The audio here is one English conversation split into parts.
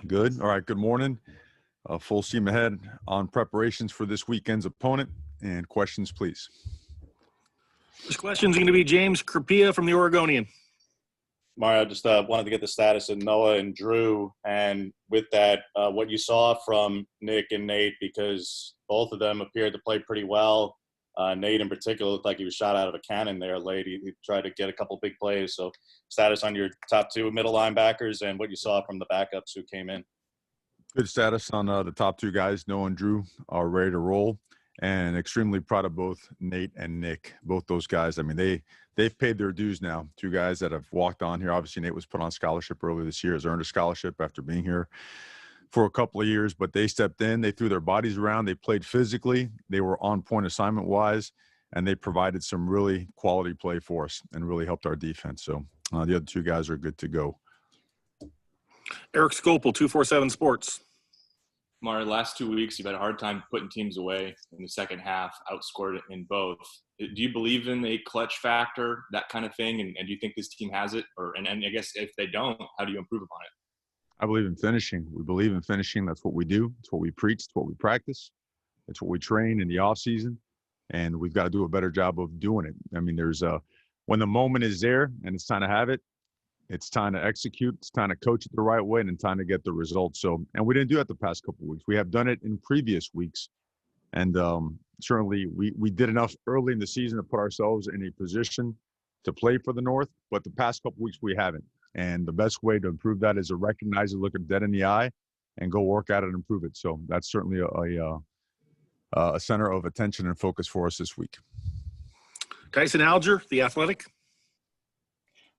Good. All right. Good morning. Full steam ahead on preparations for this weekend's opponent. And questions, please. This question is going to be James Krapia from the Oregonian. Mario, just wanted to get the status of Noah and Drew, and with that, what you saw from Nick and Nate, because both of them appeared to play pretty well. Nate in particular looked like he was shot out of a cannon there late. He tried to get a couple big plays. So status on your top two middle linebackers and what you saw from the backups who came in. Good status on the top two guys. Noah and Drew are ready to roll, and extremely proud of both Nate and Nick, both those guys. I mean, they've paid their dues now. Two guys that have walked on here. Obviously, Nate was put on scholarship earlier this year, has earned a scholarship after being here for a couple of years, but they stepped in, they threw their bodies around, they played physically, they were on point assignment wise, and they provided some really quality play for us and really helped our defense. So the other two guys are good to go. Eric Scopel, 247 Sports. Mario, last 2 weeks, you've had a hard time putting teams away in the second half, outscored in both. Do you believe in a clutch factor, that kind of thing? And do you think this team has it? And I guess if they don't, how do you improve upon it? I believe in finishing. We believe in finishing. That's what we do. It's what we preach. It's what we practice. It's what we train in the off season. And we've got to do a better job of doing it. I mean, when the moment is there and it's time to have it, it's time to execute. It's time to coach it the right way and then time to get the results. So, and we didn't do that the past couple of weeks. We have done it in previous weeks. And certainly we did enough early in the season to put ourselves in a position to play for the North. But the past couple of weeks, we haven't. And the best way to improve that is to recognize it, look it dead in the eye, and go work at it and improve it. So that's certainly a center of attention and focus for us this week. Tyson Alger, The Athletic.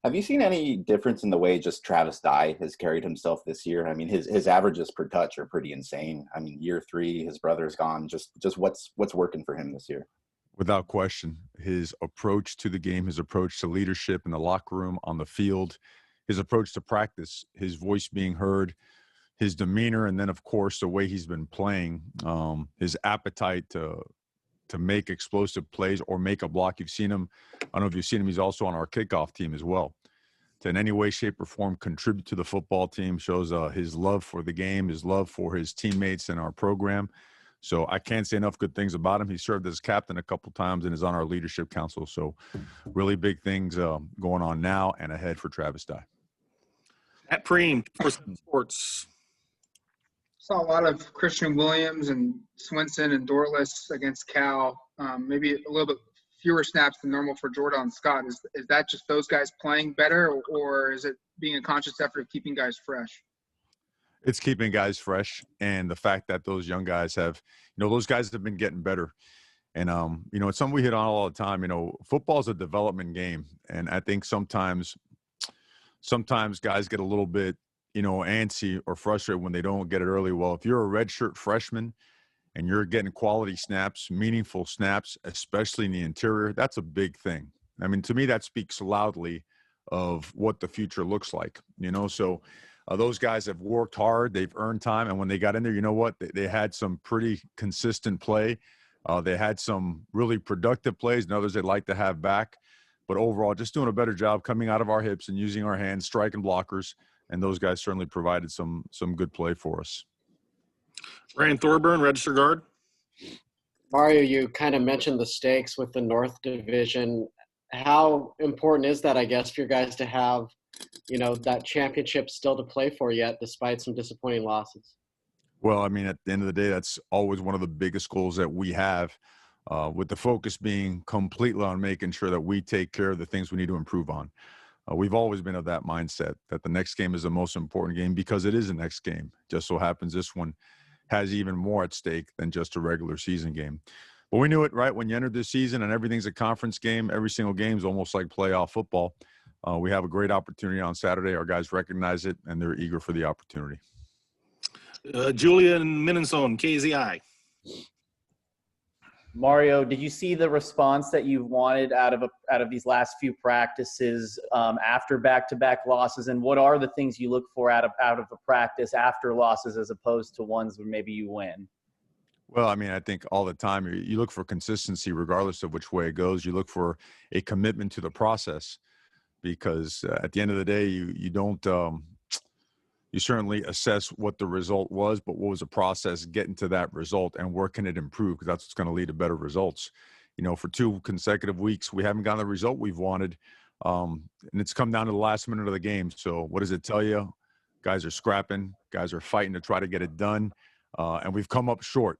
Have you seen any difference in the way just Travis Dye has carried himself this year? I mean, his averages per touch are pretty insane. I mean, year 3, his brother's gone. Just what's working for him this year? Without question, his approach to the game, his approach to leadership in the locker room, on the field, his approach to practice, his voice being heard, his demeanor, and then, of course, the way he's been playing, his appetite to make explosive plays or make a block. You've seen him. I don't know if you've seen him. He's also on our kickoff team as well. To in any way, shape, or form contribute to the football team, shows his love for the game, his love for his teammates and our program. So I can't say enough good things about him. He served as captain a couple times and is on our leadership council. So really big things going on now and ahead for Travis Dye. At Preem, 247 Sports. Saw a lot of Christian Williams and Swinson and Dorless against Cal. Maybe a little bit fewer snaps than normal for Jordan Scott. Is that just those guys playing better, or is it being a conscious effort of keeping guys fresh? It's keeping guys fresh, and the fact that those young guys have, those guys have been getting better. And, it's something we hit on all the time. Football is a development game, and I think sometimes guys get a little bit, antsy or frustrated when they don't get it early. Well, if you're a redshirt freshman and you're getting quality snaps, meaningful snaps, especially in the interior, that's a big thing. I mean, to me, that speaks loudly of what the future looks like, So those guys have worked hard. They've earned time. And when they got in there, you know what? They had some pretty consistent play. They had some really productive plays and others they'd like to have back. But overall, just doing a better job coming out of our hips and using our hands, striking blockers. And those guys certainly provided some good play for us. Ryan Thorburn, Register Guard. Mario, you kind of mentioned the stakes with the North Division. How important is that, I guess, for you guys to have, that championship still to play for yet, despite some disappointing losses? Well, I mean, at the end of the day, that's always one of the biggest goals that we have, with the focus being completely on making sure that we take care of the things we need to improve on. We've always been of that mindset that the next game is the most important game because it is the next game. Just so happens this one has even more at stake than just a regular season game. But we knew it, right? When you entered this season and everything's a conference game, every single game is almost like playoff football. We have a great opportunity on Saturday. Our guys recognize it, and they're eager for the opportunity. Julian Minnesota, KZI. Mario, did you see the response that you wanted out of these last few practices after back-to-back losses? And what are the things you look for out of a practice after losses as opposed to ones where maybe you win? Well, I mean, I think all the time you look for consistency regardless of which way it goes. You look for a commitment to the process because at the end of the day, you don't you certainly assess what the result was, but what was the process getting to that result and where can it improve? Because that's what's going to lead to better results. For 2 consecutive weeks, we haven't gotten the result we've wanted. And it's come down to the last minute of the game. So what does it tell you? Guys are scrapping, guys are fighting to try to get it done. And we've come up short.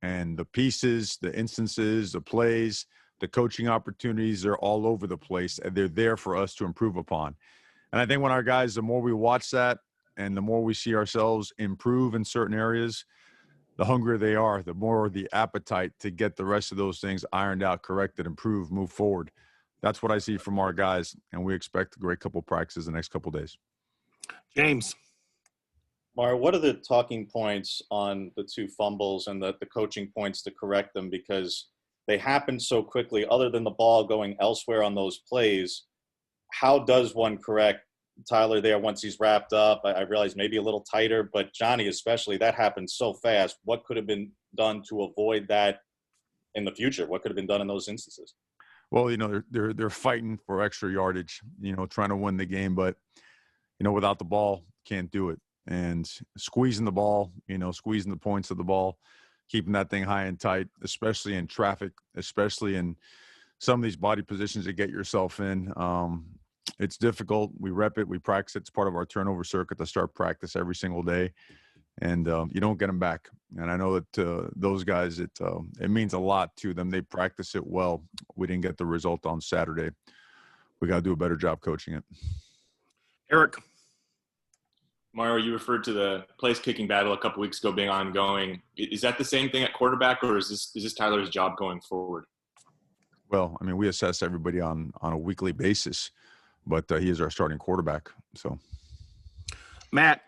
And the pieces, the instances, the plays, the coaching opportunities, they're all over the place. And they're there for us to improve upon. And I think when our guys, the more we watch that and the more we see ourselves improve in certain areas, the hungrier they are, the more the appetite to get the rest of those things ironed out, corrected, improved, move forward. That's what I see from our guys, and we expect a great couple of practices the next couple of days. James. Mario, what are the talking points on the 2 fumbles and the coaching points to correct them? Because they happen so quickly, other than the ball going elsewhere on those plays. How does one correct Tyler there once he's wrapped up? I realize maybe a little tighter, but Johnny especially, that happened so fast. What could have been done to avoid that in the future? What could have been done in those instances? Well, they're fighting for extra yardage, trying to win the game, but without the ball, can't do it. And squeezing the ball, squeezing the points of the ball, keeping that thing high and tight, especially in traffic, especially in some of these body positions to get yourself in. It's difficult. We rep it. We practice it. It's part of our turnover circuit to start practice every single day. And you don't get them back. And I know that those guys, it means a lot to them. They practice it well. We didn't get the result on Saturday. We got to do a better job coaching it. Eric. Mario, you referred to the place kicking battle a couple weeks ago being ongoing. Is that the same thing at quarterback, or is this Tyler's job going forward? Well, I mean, we assess everybody on a weekly basis, but he is our starting quarterback. So, Matt.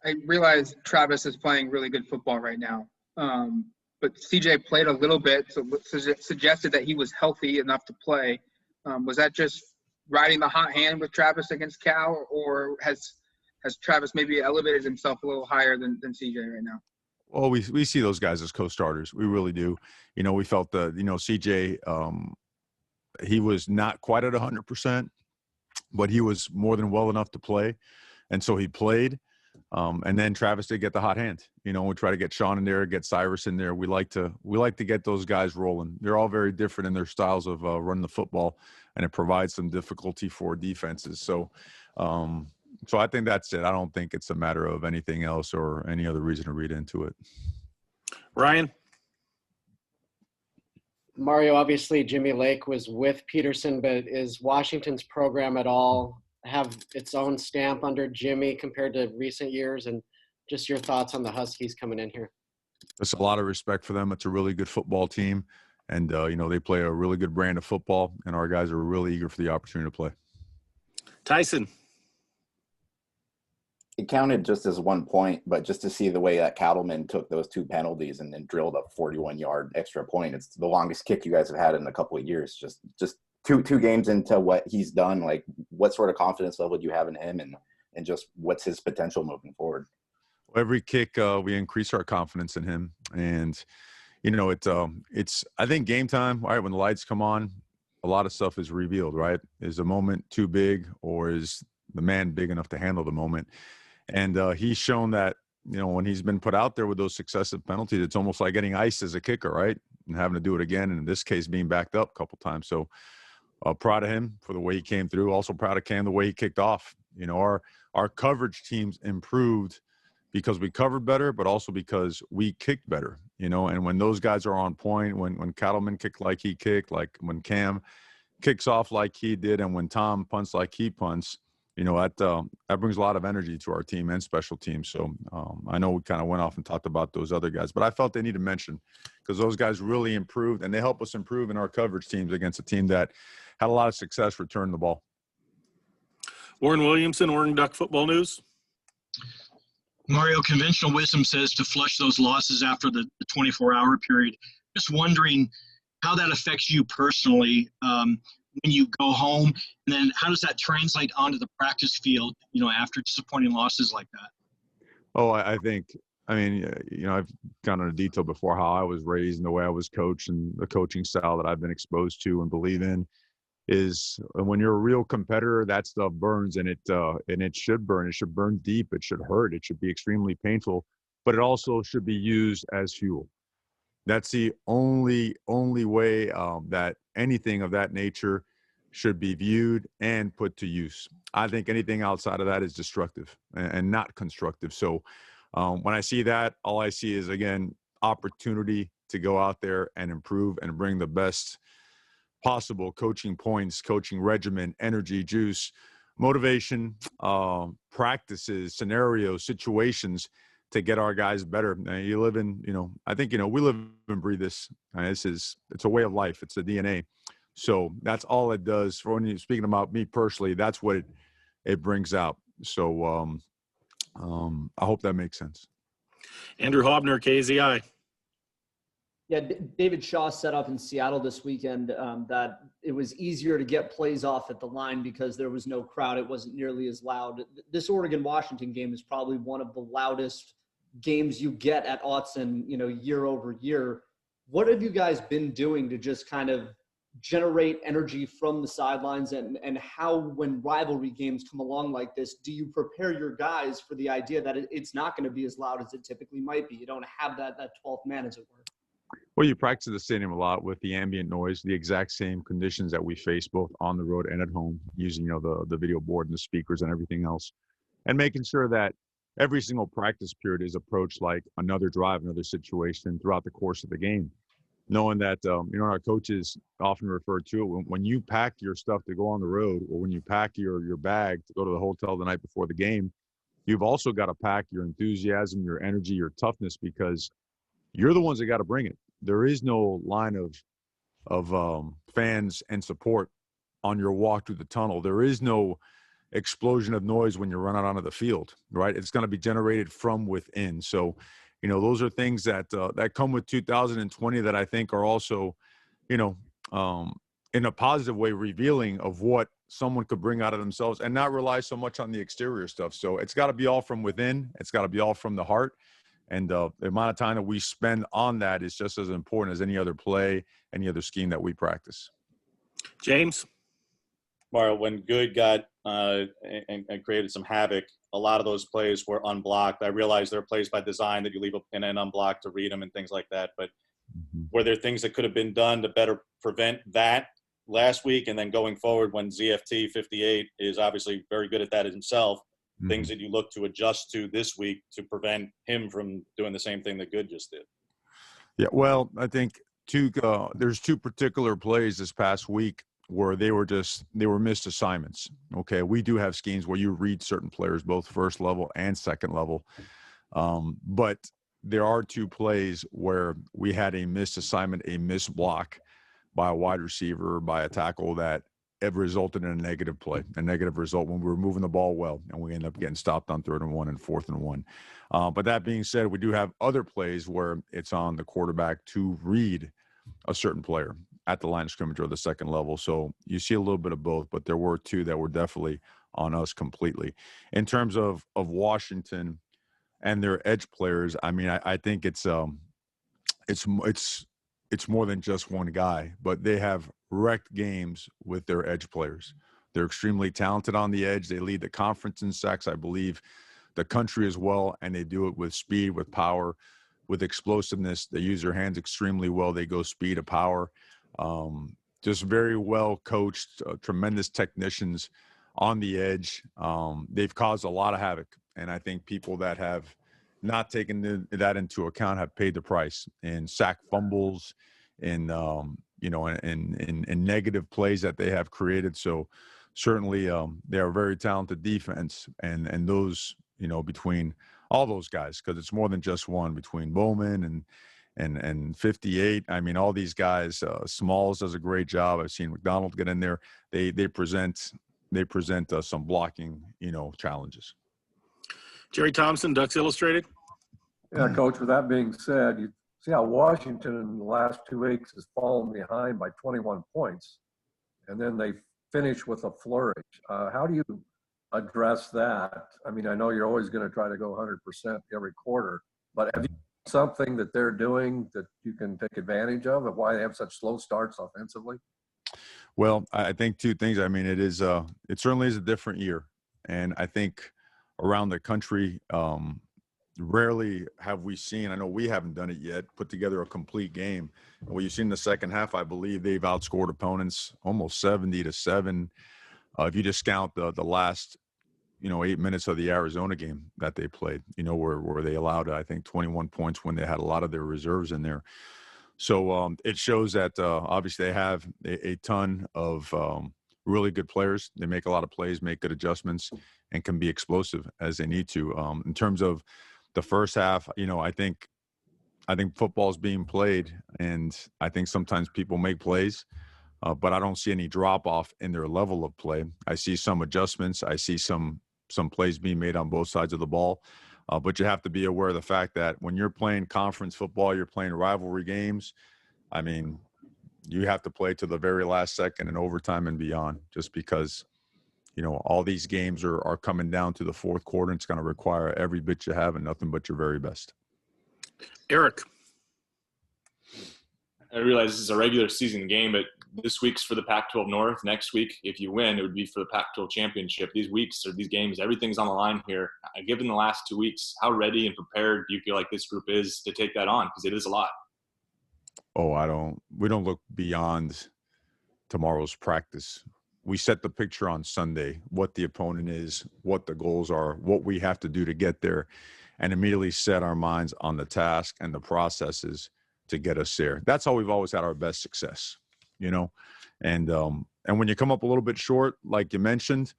I realize Travis is playing really good football right now, but CJ played a little bit, so suggested that he was healthy enough to play. Was that just riding the hot hand with Travis against Cal, or has Travis maybe elevated himself a little higher than CJ right now? Well, we see those guys as co-starters. We really do. We felt that, CJ, he was not quite at 100%, but he was more than well enough to play. And so he played. And then Travis did get the hot hand. We try to get Sean in there, get Cyrus in there. We like to get those guys rolling. They're all very different in their styles of running the football, and it provides some difficulty for defenses. So I think that's it. I don't think it's a matter of anything else or any other reason to read into it. Ryan. Mario, obviously Jimmy Lake was with Peterson, but is Washington's program at all have its own stamp under Jimmy compared to recent years? And just your thoughts on the Huskies coming in here. There's a lot of respect for them. It's a really good football team. And, they play a really good brand of football, and our guys are really eager for the opportunity to play. Tyson. It counted just as 1 point, but just to see the way that Cattleman took those 2 penalties and then drilled a 41-yard extra point, it's the longest kick you guys have had in a couple of years. Just two games into what he's done, like what sort of confidence level do you have in him, and just what's his potential moving forward? Every kick, we increase our confidence in him. And, it's I think game time, right, when the lights come on, a lot of stuff is revealed, right? Is the moment too big, or is the man big enough to handle the moment? And he's shown that, when he's been put out there with those successive penalties, it's almost like getting iced as a kicker, right? And having to do it again, and in this case, being backed up a couple times. So proud of him for the way he came through. Also proud of Cam the way he kicked off. Our coverage teams improved because we covered better, but also because we kicked better, and when those guys are on point, when Cattleman kicked like he kicked, like when Cam kicks off like he did, and when Tom punts like he punts, that brings a lot of energy to our team and special teams. So I know we kind of went off and talked about those other guys, but I felt they need to mention because those guys really improved, and they help us improve in our coverage teams against a team that had a lot of success returning the ball. Warren Williamson, Oregon Duck Football News. Mario, conventional wisdom says to flush those losses after the 24-hour period. Just wondering how that affects you personally when you go home, and then how does that translate onto the practice field, after disappointing losses like that? Oh, I think, I've gone into detail before how I was raised and the way I was coached and the coaching style that I've been exposed to and believe in. is when you're a real competitor, that stuff burns, and it should burn. It should burn deep. It should hurt. It should be extremely painful, but it also should be used as fuel. That's the only way that anything of that nature should be viewed and put to use. I think anything outside of that is destructive and not constructive. So when I see that, all I see is, again, opportunity to go out there and improve and bring the best possible coaching points, coaching regimen, energy, juice, motivation, practices, scenarios, situations to get our guys better. You live in, I think, we live and breathe this. It's a way of life. It's the DNA. So that's all it does. For when you're speaking about me personally, that's what it brings out. So I hope that makes sense. Andrew Hobner, KZI. Yeah, David Shaw set up in Seattle this weekend that it was easier to get plays off at the line because there was no crowd. It wasn't nearly as loud. This Oregon-Washington game is probably one of the loudest games you get at Autzen, year over year. What have you guys been doing to just kind of generate energy from the sidelines, and how, when rivalry games come along like this, do you prepare your guys for the idea that it's not going to be as loud as it typically might be? You don't have that 12th man, as it were. Well, you practice the stadium a lot with the ambient noise, the exact same conditions that we face both on the road and at home, using the video board and the speakers and everything else, and making sure that every single practice period is approached like another drive, another situation throughout the course of the game. Knowing that our coaches often refer to it, when you pack your stuff to go on the road, or when you pack your bag to go to the hotel the night before the game, you've also got to pack your enthusiasm, your energy, your toughness, because you're the ones that got to bring it. There is no line of fans and support on your walk through the tunnel. There is no explosion of noise when you run out onto the field, right? It's going to be generated from within. So, those are things that come with 2020 that I think are also, in a positive way, revealing of what someone could bring out of themselves and not rely so much on the exterior stuff. So it's got to be all from within. It's got to be all from the heart. And the amount of time that we spend on that is just as important as any other play, any other scheme that we practice. James? Mario, when Good got and created some havoc, a lot of those plays were unblocked. I realize there are plays by design that you leave in an unblocked to read them and things like that. But were there things that could have been done to better prevent that last week? And then going forward, when ZFT 58 is obviously very good at that himself, things that you look to adjust to this week to prevent him from doing the same thing that Good just did? Yeah, well, I think there's two particular plays this past week where they were missed assignments. Okay, we do have schemes where you read certain players, both first level and second level. But there are two plays where we had a missed assignment, a missed block by a wide receiver, by a tackle, that it resulted in a negative play, a negative result when we were moving the ball well, and we ended up getting stopped on 3rd and 1 and 4th and 1. But that being said, we do have other plays where it's on the quarterback to read a certain player at the line of scrimmage or the second level. So you see a little bit of both, but there were two that were definitely on us completely. In terms of Washington and their edge players, I mean, I think it's more than just one guy, but they have wrecked games with their edge players. They're extremely talented on the edge. They lead the conference in sacks, I believe, the country as well, and they do it with speed, with power, with explosiveness. They use their hands extremely well. They go speed to power. Just very well coached, tremendous technicians on the edge. They've caused a lot of havoc, and I think people that have not taken that into account have paid the price in sack fumbles, in negative plays that they have created. So certainly they are a very talented defense, and those, between all those guys, because it's more than just one, between Bowman and 58. I mean, all these guys, Smalls does a great job. I've seen McDonald get in there. They present some blocking, challenges. Jerry Thompson, Ducks Illustrated. Yeah, Coach, with that being said, you see how Washington in the last 2 weeks has fallen behind by 21 points, and then they finish with a flourish. How do you address that? I mean, I know you're always going to try to go 100% every quarter, but have you something that they're doing that you can take advantage of why they have such slow starts offensively? Well, I think two things. I mean, it certainly is a different year. And I think around the country, rarely have we seen, I know we haven't done it yet, put together a complete game. What you've seen in the second half, I believe they've outscored opponents almost 70-7. If you discount the last, 8 minutes of the Arizona game that they played, where they allowed, I think, 21 points when they had a lot of their reserves in there. So it shows that obviously they have a ton of really good players. They make a lot of plays, make good adjustments, and can be explosive as they need to. In terms of the first half, I think football is being played, and I think sometimes people make plays, but I don't see any drop off in their level of play. I see some adjustments. I see some plays being made on both sides of the ball. But you have to be aware of the fact that when you're playing conference football, you're playing rivalry games. I mean, you have to play to the very last second and overtime and beyond, just because, all these games are coming down to the fourth quarter. And it's going to require every bit you have and nothing but your very best. Eric. I realize this is a regular season game, but this week's for the Pac-12 North. Next week, if you win, it would be for the Pac-12 championship. These weeks or these games, everything's on the line here. Given the last 2 weeks, how ready and prepared do you feel like this group is to take that on? Because it is a lot. Oh, we don't look beyond tomorrow's practice. We set the picture on Sunday, what the opponent is, what the goals are, what we have to do to get there, and immediately set our minds on the task and the processes to get us there. That's how we've always had our best success, and when you come up a little bit short, like you mentioned,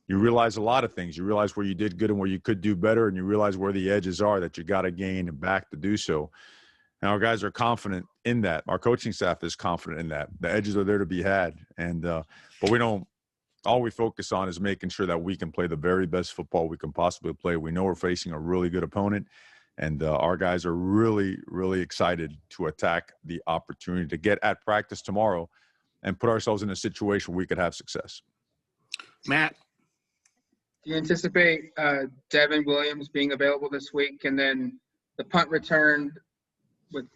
you realize a lot of things. You realize where you did good and where you could do better, and you realize where the edges are that you got to gain and back to do so. And our guys are confident in that. Our coaching staff is confident in that. The edges are there to be had, and but we don't. All we focus on is making sure that we can play the very best football we can possibly play. We know we're facing a really good opponent, and our guys are really, really excited to attack the opportunity to get at practice tomorrow and put ourselves in a situation where we could have success. Matt. Do you anticipate Devin Williams being available this week? And then the punt return with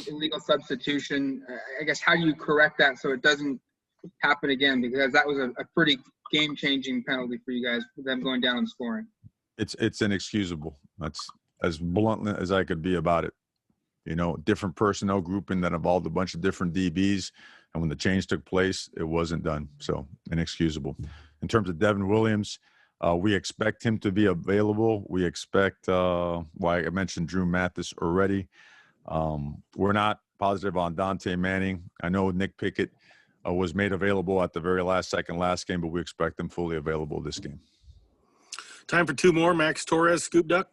illegal substitution, I guess, how do you correct that so it doesn't happen again? Because that was a pretty game-changing penalty for you guys, for them going down and scoring. It's inexcusable. That's as blunt as I could be about it. Different personnel grouping that involved a bunch of different DBs, and when the change took place, it wasn't done. So inexcusable. In terms of Devin Williams, we expect him to be available. We expect, I mentioned Drew Mathis already. We're not positive on Dante Manning. I know Nick Pickett was made available at the very last second last game, but we expect him fully available this game. Time for two more. Max Torres, Scoop Duck.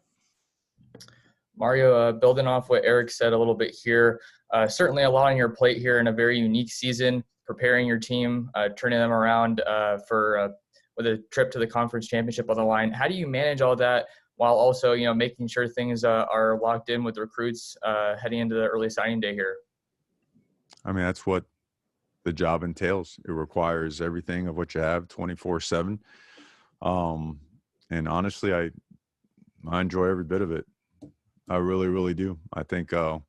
Mario, building off what Eric said a little bit here, certainly a lot on your plate here in a very unique season, preparing your team, turning them around with a trip to the conference championship on the line. How do you manage all that while also, making sure things are locked in with recruits heading into the early signing day here? I mean, that's what the job entails. It requires everything of what you have 24/7. And honestly, I enjoy every bit of it. I really, really do. I think that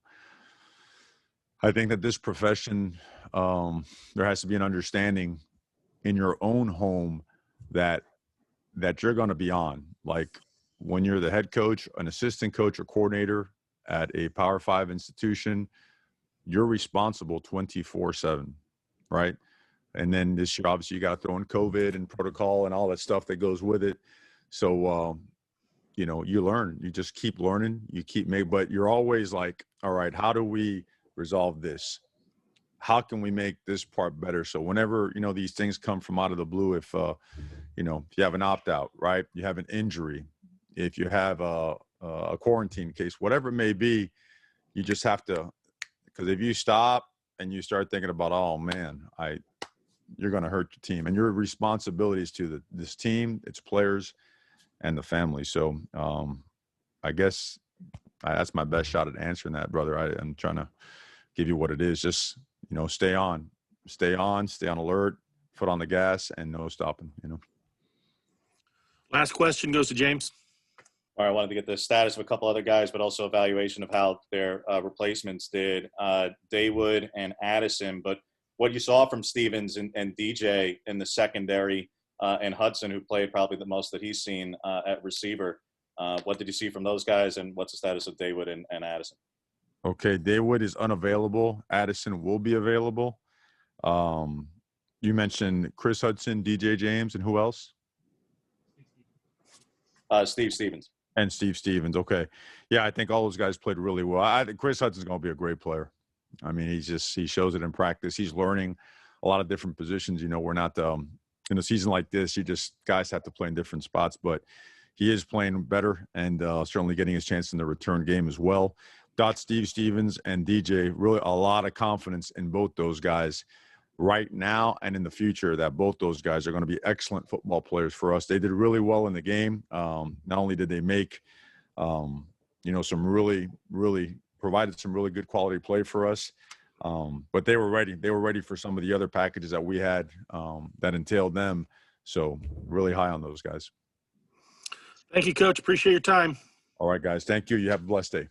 this profession, there has to be an understanding in your own home that you're going to be on. Like when you're the head coach, an assistant coach, or coordinator at a Power 5 institution, you're responsible 24/7, right? And then this year, obviously, you got to throw in COVID and protocol and all that stuff that goes with it. So, you learn. You just keep learning. You keep but you're always like, all right, how do we resolve this? How can we make this part better? So whenever, these things come from out of the blue, if you have an opt-out, right? You have an injury, if you have a quarantine case, whatever it may be, you just have to, because if you stop and you start thinking about, oh man, you're going to hurt your team, and your responsibilities to this team, its players, and the family. So I guess that's my best shot at answering that, brother. I'm trying to give you what it is. Just, stay on, stay on alert, foot on the gas, and no stopping, Last question goes to James. All right, I wanted to get the status of a couple other guys, but also evaluation of how their replacements did. Daywood and Addison, but what you saw from Stevens and DJ in the secondary, and Hudson, who played probably the most that he's seen at receiver. What did you see from those guys, and what's the status of Daywood and Addison? Okay, Daywood is unavailable. Addison will be available. You mentioned Chris Hudson, DJ James, and who else? Steve Stevens. And Steve Stevens. Okay. Yeah, I think all those guys played really well. I think Chris Hudson's going to be a great player. I mean, he shows it in practice. He's learning a lot of different positions. You know, we're not in a season like this, guys have to play in different spots, but he is playing better and certainly getting his chance in the return game as well. Steve Stevens and DJ, really a lot of confidence in both those guys right now and in the future, that both those guys are going to be excellent football players for us. They did really well in the game. Not only did they make, some really, really provided some really good quality play for us, but they were ready. They were ready for some of the other packages that we had that entailed them. So really high on those guys. Thank you, Coach. Appreciate your time. All right, guys. Thank you. You have a blessed day.